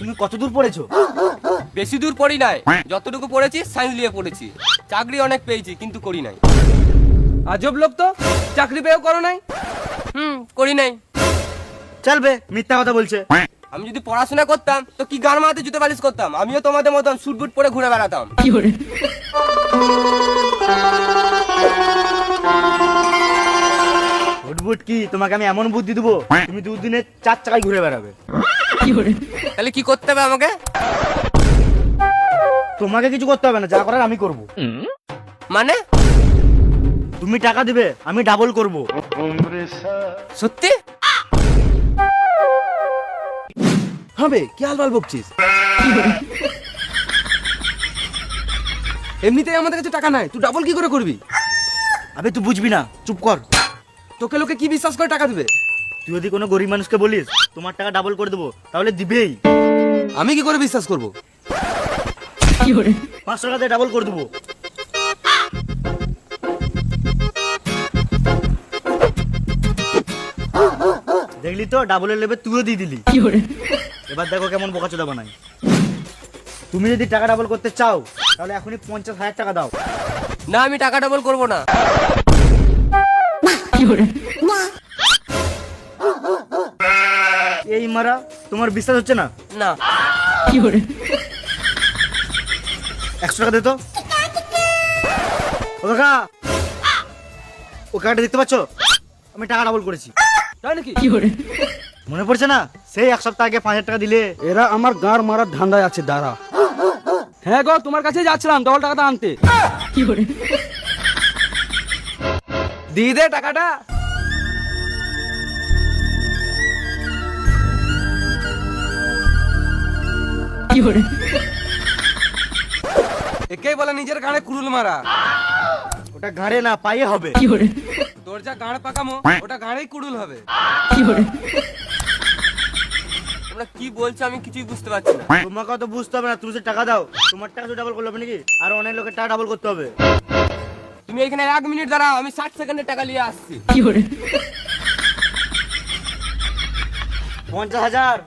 তুমি কত দূর পড়েছো? বেশি দূর পড়ি নাই, যতটুকু পড়েছি সায়েন্স নিয়ে পড়েছি। চাকরি অনেক পেয়েছি কিন্তু করি নাই। আজব লোক তো, চাকরি পেয়েও করো নাই? করি নাই। চলবে, মিথ্যা কথা বলছে। আমি যদি পড়াশোনা করতাম তো কি গান মারাতে জুতো পালিশ করতাম, আমিও তোমাদের মতন স্যুট বুট পরে ঘুরে বেড়াতাম। উঠবুট কি, তোমাকে আমি এমন বুদ্ধি দেবো তুমি দুদিনে 4 চাকায় ঘুরে বেড়াবে। তাহলে কি করতে হবে আমাকে? তোমাকে কিছু করতে হবে না, যা করার আমি করব। মানে? তুমি টাকা দিবে, আমি ডাবল করব। সত্যি? হবে কি আলবাল বকছিস? এমনিতেই আমাদের কাছে টাকা নাই, তুই ডাবল কি করে করবি? আবে তুই বুঝবি না, চুপ কর। তোকে লোকে কি বিশ্বাস করে টাকা দিবে? তুই যদি কোনো গরিব মানুষকে বলিস তোমার টাকা ডাবল করে দেবো, তাহলে দিবেই। আমি কি করে বিশ্বাস করব? 500 টাকা দিয়ে ডাবল করে দেবো। দেখলি তো, ডাবলের লেবে তুইও দিয়ে দিলি। এবার দেখো কেমন বোকাচোদা বানাই। তুমি যদি টাকা ডাবল করতে চাও তাহলে এখনই 50,000 টাকা দাও। না, আমি টাকা ডাবল করবো না। এই মারা, তোমার বিশ্বাস হচ্ছে না? না। 100 টাকা দে তো। ও কাকা, ও কাকাটা দেখতে পাচ্ছ? আমি টাকা ডাবল করেছি। তাই নাকি? মনে পড়ছে না? সেই 1 সপ্তাহ আগে 5,000 টাকা দিলে। এরা আমার গাঁড় মারার ধান্দায় আছে, দাঁড়া। হ্যাঁ গো, তোমার কাছে যাচ্ছিলাম ডবল টাকাটা আনতে। দিয়ে দে টাকাটা। একেই বলে নিজের গাঁড়ে কুড়ুল মারা। ওটা ঘাড়ে না, পায়ে হবে। তোর যা গাঁড় পাকামো, ওটা গাঁড়েই কুড়ুল হবে। তোমরা কি বলছো আমি কিছুই বুঝতে পারছি না। তোমাকে তো বুঝতে হবে না, তুমি যে টাকা দাও, তোমার টাকা তো ডাবল করলে হবে নাকি? আর অনেক লোকের টাকা ডাবল করতে হবে। তুমি এখানে 1 মিনিট দাঁড়াও, আমি 60 সেকেন্ডে টাকা নিয়ে আসছি। 50,000